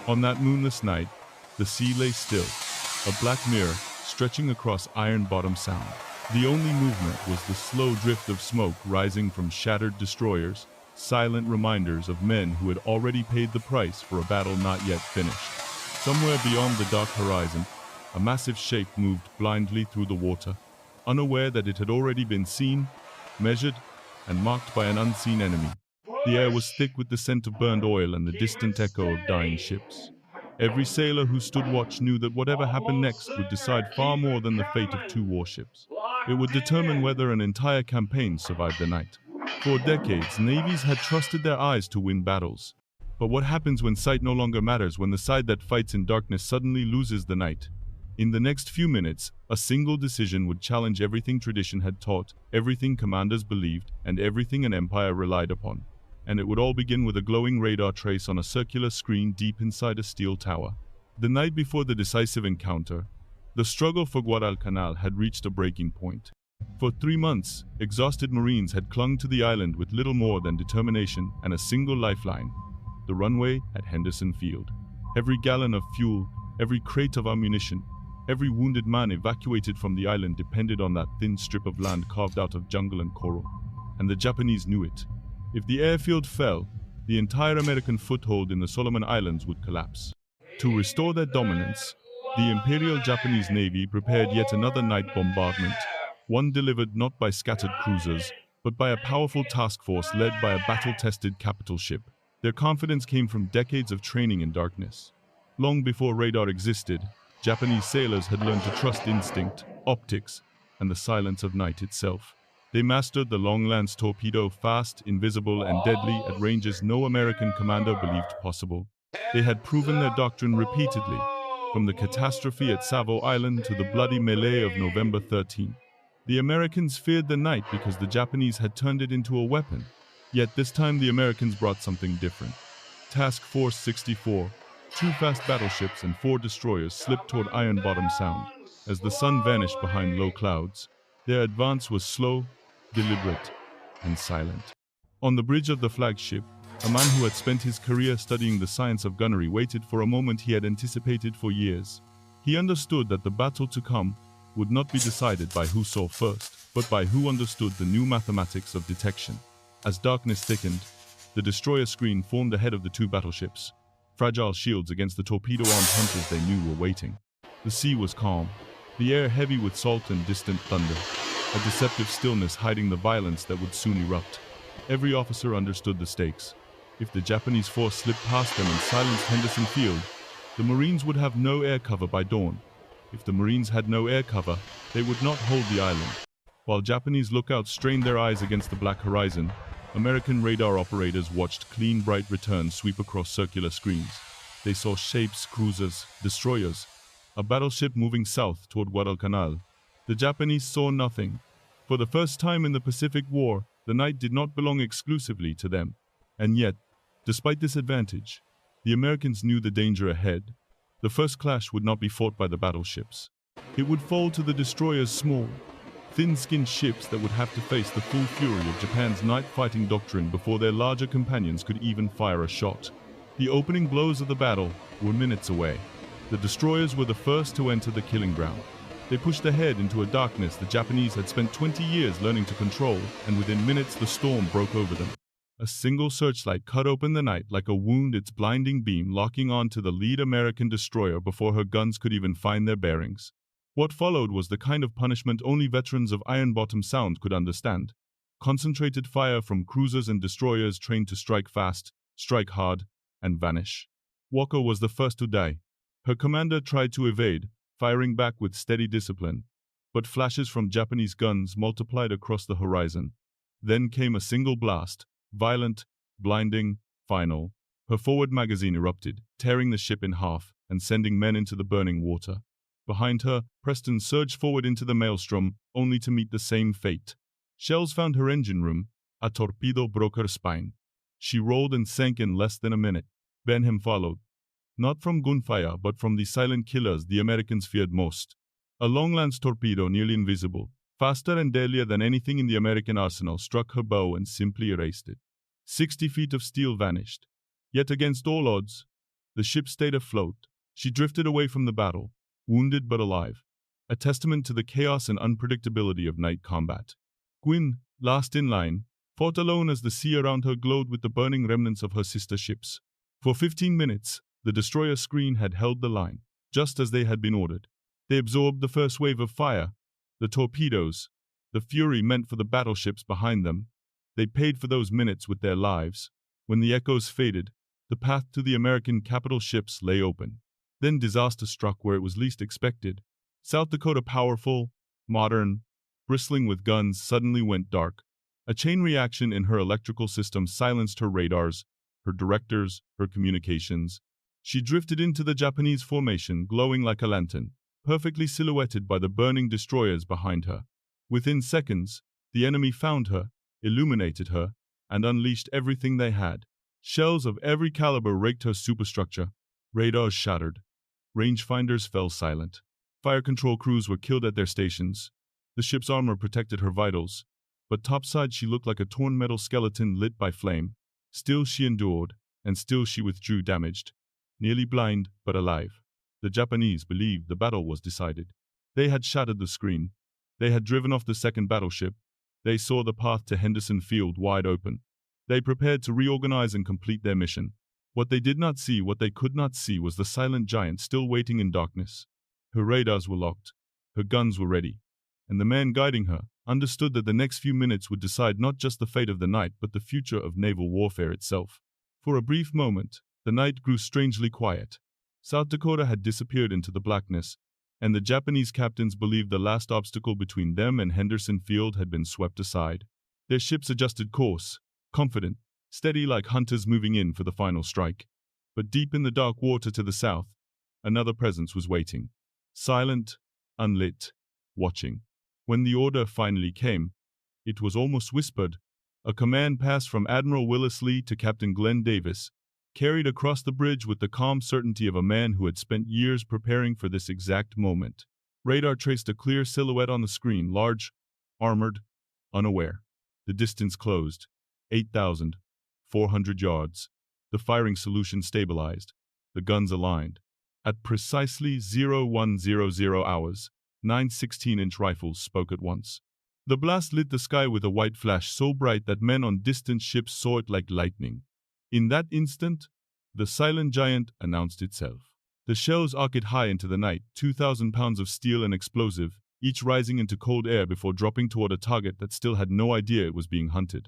On that moonless night, the sea lay still, a black mirror stretching across Iron Bottom Sound. The only movement was the slow drift of smoke rising from shattered destroyers, silent reminders of men who had already paid the price for a battle not yet finished. Somewhere beyond the dark horizon, a massive shape moved blindly through the water, unaware that it had already been seen, measured, and marked by an unseen enemy. The air was thick with the scent of burned oil and the distant echo of dying ships. Every sailor who stood watch knew that whatever happened next would decide far more than the fate of two warships. It would determine whether an entire campaign survived the night. For decades, navies had trusted their eyes to win battles. But what happens when sight no longer matters, when the side that fights in darkness suddenly loses the night? In the next few minutes, a single decision would challenge everything tradition had taught, everything commanders believed, and everything an empire relied upon. And it would all begin with a glowing radar trace on a circular screen deep inside a steel tower. The night before the decisive encounter, the struggle for Guadalcanal had reached a breaking point. For 3 months, exhausted Marines had clung to the island with little more than determination and a single lifeline: the runway at Henderson Field. Every gallon of fuel, every crate of ammunition, every wounded man evacuated from the island depended on that thin strip of land carved out of jungle and coral. And the Japanese knew it. If the airfield fell, the entire American foothold in the Solomon Islands would collapse. To restore their dominance, the Imperial Japanese Navy prepared yet another night bombardment, one delivered not by scattered cruisers, but by a powerful task force led by a battle-tested capital ship. Their confidence came from decades of training in darkness. Long before radar existed, Japanese sailors had learned to trust instinct, optics, and the silence of night itself. They mastered the long-lance torpedo, fast, invisible, and deadly at ranges no American commander believed possible. They had proven their doctrine repeatedly, from the catastrophe at Savo Island to the bloody melee of November 13. The Americans feared the night because the Japanese had turned it into a weapon. Yet this time the Americans brought something different. Task Force 64, 2 fast battleships and 4 destroyers slipped toward Iron Bottom Sound. As the sun vanished behind low clouds, their advance was slow, deliberate, and silent. On the bridge of the flagship, a man who had spent his career studying the science of gunnery waited for a moment he had anticipated for years. He understood that the battle to come would not be decided by who saw first, but by who understood the new mathematics of detection. As darkness thickened, the destroyer screen formed ahead of the 2 battleships, fragile shields against the torpedo-armed hunters they knew were waiting. The sea was calm, the air heavy with salt and distant thunder, a deceptive stillness hiding the violence that would soon erupt. Every officer understood the stakes. If the Japanese force slipped past them and silenced Henderson Field, the Marines would have no air cover by dawn. If the Marines had no air cover, they would not hold the island. While Japanese lookouts strained their eyes against the black horizon, American radar operators watched clean, bright returns sweep across circular screens. They saw shapes, cruisers, destroyers, a battleship moving south toward Guadalcanal. The Japanese saw nothing. For the first time in the Pacific War, the night did not belong exclusively to them. And yet, despite this advantage, the Americans knew the danger ahead. The first clash would not be fought by the battleships. It would fall to the destroyers' small, thin-skinned ships that would have to face the full fury of Japan's night-fighting doctrine before their larger companions could even fire a shot. The opening blows of the battle were minutes away. The destroyers were the first to enter the killing ground. They pushed ahead into a darkness the Japanese had spent 20 years learning to control, and within minutes the storm broke over them. A single searchlight cut open the night like a wound, its blinding beam locking on to the lead American destroyer before her guns could even find their bearings. What followed was the kind of punishment only veterans of Iron Bottom Sound could understand. Concentrated fire from cruisers and destroyers trained to strike fast, strike hard, and vanish. Walker was the first to die. Her commander tried to evade, firing back with steady discipline, but flashes from Japanese guns multiplied across the horizon. Then came a single blast, violent, blinding, final. Her forward magazine erupted, tearing the ship in half and sending men into the burning water. Behind her, Preston surged forward into the maelstrom, only to meet the same fate. Shells found her engine room. A torpedo broke her spine. She rolled and sank in less than a minute. Benham followed. Not from gunfire, but from the silent killers the Americans feared most. A long-lance torpedo, nearly invisible, faster and deadlier than anything in the American arsenal, struck her bow and simply erased it. 60 feet of steel vanished. Yet against all odds, The ship stayed afloat. She drifted away from the battle, wounded but alive, a testament to the chaos and unpredictability of night combat. Gwyn, last in line, fought alone as the sea around her glowed with the burning remnants of her sister ships. For 15 minutes, the destroyer screen had held the line, just as they had been ordered. They absorbed the first wave of fire, the torpedoes, the fury meant for the battleships behind them. They paid for those minutes with their lives. When the echoes faded, the path to the American capital ships lay open. Then disaster struck where it was least expected. South Dakota, powerful, modern, bristling with guns, suddenly went dark. A chain reaction in her electrical system silenced her radars, her directors, her communications. She drifted into the Japanese formation, glowing like a lantern, perfectly silhouetted by the burning destroyers behind her. Within seconds, the enemy found her, illuminated her, and unleashed everything they had. Shells of every caliber raked her superstructure. Radars shattered. Rangefinders fell silent. Fire control crews were killed at their stations. The ship's armor protected her vitals, but topside she looked like a torn metal skeleton lit by flame. Still she endured, and still she withdrew damaged, nearly blind but alive. The Japanese believed the battle was decided. They had shattered the screen. They had driven off the second battleship. They saw the path to Henderson Field wide open. They prepared to reorganize and complete their mission. What they did not see, what they could not see, was the silent giant still waiting in darkness. Her radars were locked. Her guns were ready. And the man guiding her understood that the next few minutes would decide not just the fate of the night but the future of naval warfare itself. For a brief moment, the night grew strangely quiet. South Dakota had disappeared into the blackness, and the Japanese captains believed the last obstacle between them and Henderson Field had been swept aside. Their ships adjusted course, confident, steady like hunters moving in for the final strike. But deep in the dark water to the south, another presence was waiting. Silent, unlit, watching. When the order finally came, it was almost whispered. A command passed from Admiral Willis Lee to Captain Glenn Davis, carried across the bridge with the calm certainty of a man who had spent years preparing for this exact moment. Radar traced a clear silhouette on the screen, large, armored, unaware. The distance closed. 8,400 yards. The firing solution stabilized. The guns aligned. At precisely 0100 hours, 9 16-inch rifles spoke at once. The blast lit the sky with a white flash so bright that men on distant ships saw it like lightning. In that instant, the silent giant announced itself. The shells arced high into the night, 2,000 pounds of steel and explosive, each rising into cold air before dropping toward a target that still had no idea it was being hunted.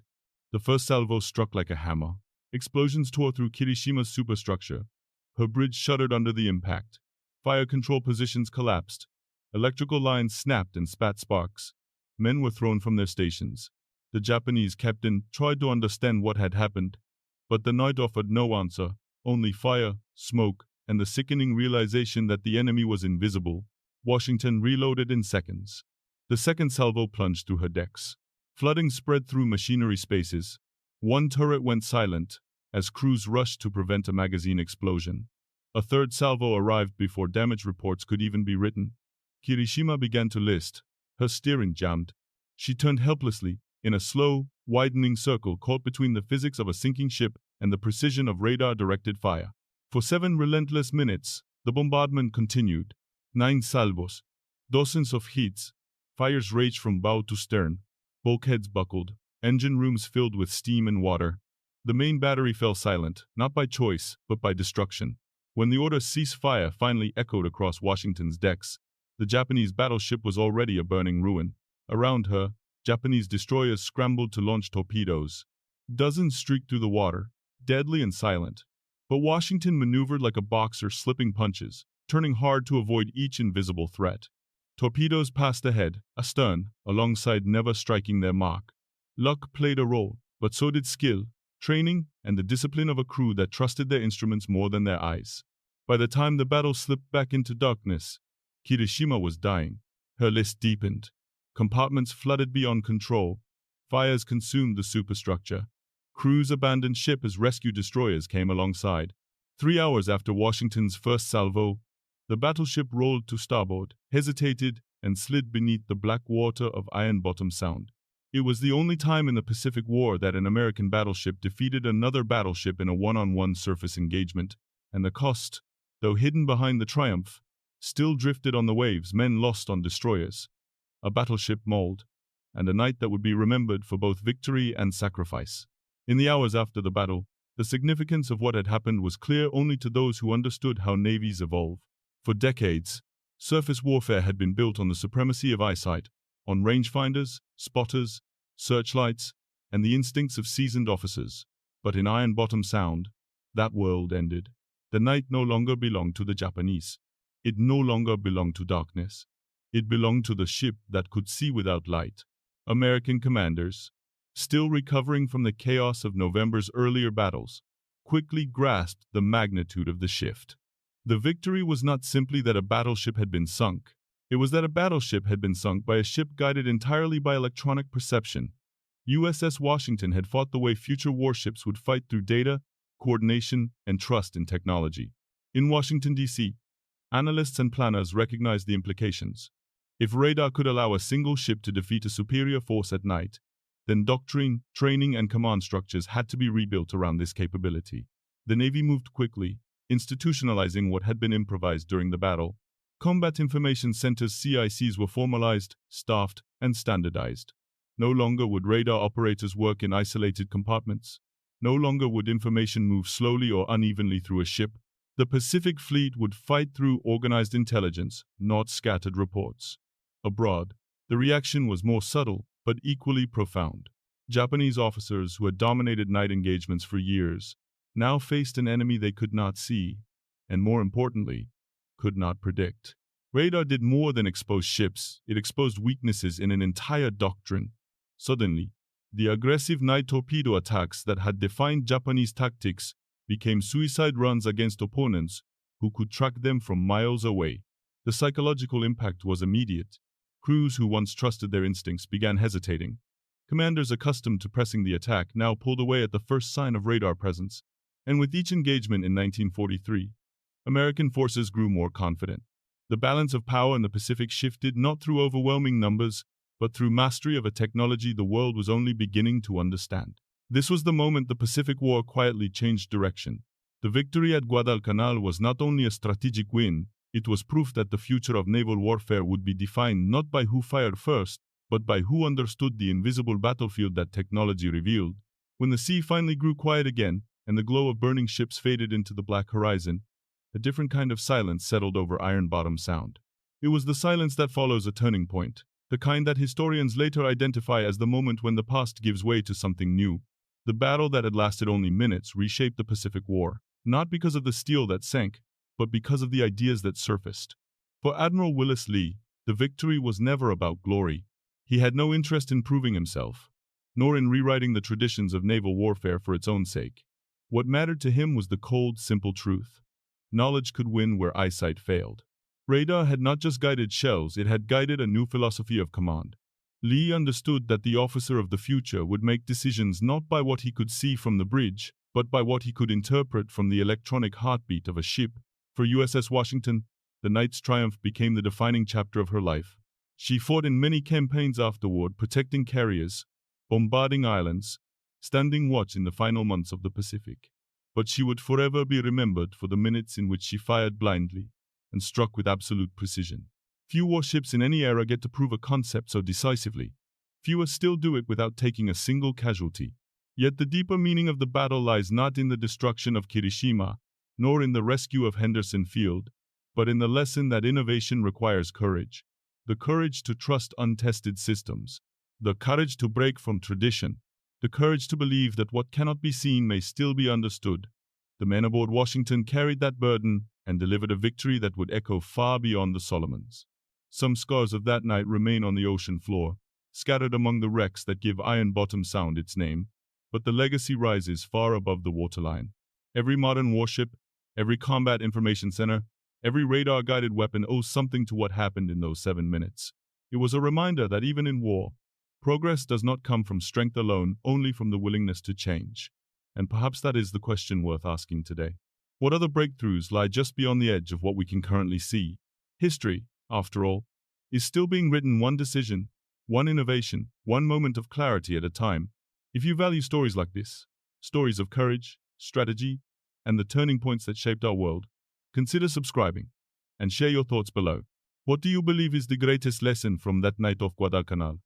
The first salvo struck like a hammer. Explosions tore through Kirishima's superstructure. Her bridge shuddered under the impact. Fire control positions collapsed. Electrical lines snapped and spat sparks. Men were thrown from their stations. The Japanese captain tried to understand what had happened, but the night offered no answer, only fire, smoke, and the sickening realization that the enemy was invisible. Washington reloaded in seconds. The second salvo plunged through her decks. Flooding spread through machinery spaces. One turret went silent, as crews rushed to prevent a magazine explosion. A third salvo arrived before damage reports could even be written. Kirishima began to list. Her steering jammed. She turned helplessly, in a slow, widening circle caught between the physics of a sinking ship and the precision of radar-directed fire. For 7 relentless minutes, the bombardment continued. 9 salvos. Dozens of hits. Fires raged from bow to stern. Bulkheads buckled. Engine rooms filled with steam and water. The main battery fell silent, not by choice, but by destruction. When the order cease fire finally echoed across Washington's decks, the Japanese battleship was already a burning ruin. Around her, Japanese destroyers scrambled to launch torpedoes. Dozens streaked through the water, deadly and silent. But Washington maneuvered like a boxer slipping punches, turning hard to avoid each invisible threat. Torpedoes passed ahead, astern, alongside, never striking their mark. Luck played a role, but so did skill, training, and the discipline of a crew that trusted their instruments more than their eyes. By the time the battle slipped back into darkness, Kirishima was dying. Her list deepened. Compartments flooded beyond control. Fires consumed the superstructure. Crews abandoned ship as rescue destroyers came alongside. 3 hours after Washington's first salvo, the battleship rolled to starboard, hesitated, and slid beneath the black water of Iron Bottom Sound. It was the only time in the Pacific War that an American battleship defeated another battleship in a one-on-one surface engagement. And the cost, though hidden behind the triumph, still drifted on the waves, men lost on destroyers, a battleship mauled, and a night that would be remembered for both victory and sacrifice. In the hours after the battle, the significance of what had happened was clear only to those who understood how navies evolve. For decades, surface warfare had been built on the supremacy of eyesight, on rangefinders, spotters, searchlights, and the instincts of seasoned officers. But in Iron Bottom Sound, that world ended. The night no longer belonged to the Japanese. It no longer belonged to darkness. It belonged to the ship that could see without light. American commanders, still recovering from the chaos of November's earlier battles, quickly grasped the magnitude of the shift. The victory was not simply that a battleship had been sunk. It was that a battleship had been sunk by a ship guided entirely by electronic perception. USS Washington had fought the way future warships would fight through data, coordination, and trust in technology. In Washington, D.C., analysts and planners recognized the implications. If radar could allow a single ship to defeat a superior force at night, then doctrine, training, and command structures had to be rebuilt around this capability. The Navy moved quickly, institutionalizing what had been improvised during the battle. Combat Information Centers (CICs) were formalized, staffed, and standardized. No longer would radar operators work in isolated compartments. No longer would information move slowly or unevenly through a ship. The Pacific Fleet would fight through organized intelligence, not scattered reports. Abroad, the reaction was more subtle, but equally profound. Japanese officers who had dominated night engagements for years now faced an enemy they could not see, and more importantly, could not predict. Radar did more than expose ships, it exposed weaknesses in an entire doctrine. Suddenly, the aggressive night torpedo attacks that had defined Japanese tactics became suicide runs against opponents who could track them from miles away. The psychological impact was immediate. Crews who once trusted their instincts began hesitating. Commanders accustomed to pressing the attack now pulled away at the first sign of radar presence. And with each engagement in 1943, American forces grew more confident. The balance of power in the Pacific shifted not through overwhelming numbers, but through mastery of a technology the world was only beginning to understand. This was the moment the Pacific War quietly changed direction. The victory at Guadalcanal was not only a strategic win, it was proof that the future of naval warfare would be defined not by who fired first, but by who understood the invisible battlefield that technology revealed. When the sea finally grew quiet again, and the glow of burning ships faded into the black horizon, a different kind of silence settled over Iron Bottom Sound. It was the silence that follows a turning point, the kind that historians later identify as the moment when the past gives way to something new. The battle that had lasted only minutes reshaped the Pacific War, not because of the steel that sank, but because of the ideas that surfaced. For Admiral Willis Lee, the victory was never about glory. He had no interest in proving himself, nor in rewriting the traditions of naval warfare for its own sake. What mattered to him was the cold, simple truth. Knowledge could win where eyesight failed. Radar had not just guided shells, it had guided a new philosophy of command. Lee understood that the officer of the future would make decisions not by what he could see from the bridge, but by what he could interpret from the electronic heartbeat of a ship. For USS Washington, the night's triumph became the defining chapter of her life. She fought in many campaigns afterward, protecting carriers, bombarding islands, standing watch in the final months of the Pacific. But she would forever be remembered for the minutes in which she fired blindly and struck with absolute precision. Few warships in any era get to prove a concept so decisively. Fewer still do it without taking a single casualty. Yet the deeper meaning of the battle lies not in the destruction of Kirishima, nor in the rescue of Henderson Field, but in the lesson that innovation requires courage. The courage to trust untested systems. The courage to break from tradition. The courage to believe that what cannot be seen may still be understood. The men aboard Washington carried that burden and delivered a victory that would echo far beyond the Solomons. Some scars of that night remain on the ocean floor, scattered among the wrecks that give Iron Bottom Sound its name, but the legacy rises far above the waterline. Every modern warship, every combat information center, every radar-guided weapon owes something to what happened in those 7 minutes. It was a reminder that even in war, progress does not come from strength alone, only from the willingness to change. And perhaps that is the question worth asking today. What other breakthroughs lie just beyond the edge of what we can currently see? History, after all, is still being written one decision, one innovation, one moment of clarity at a time. If you value stories like this, stories of courage, strategy, and the turning points that shaped our world, consider subscribing and share your thoughts below. What do you believe is the greatest lesson from that night off Guadalcanal?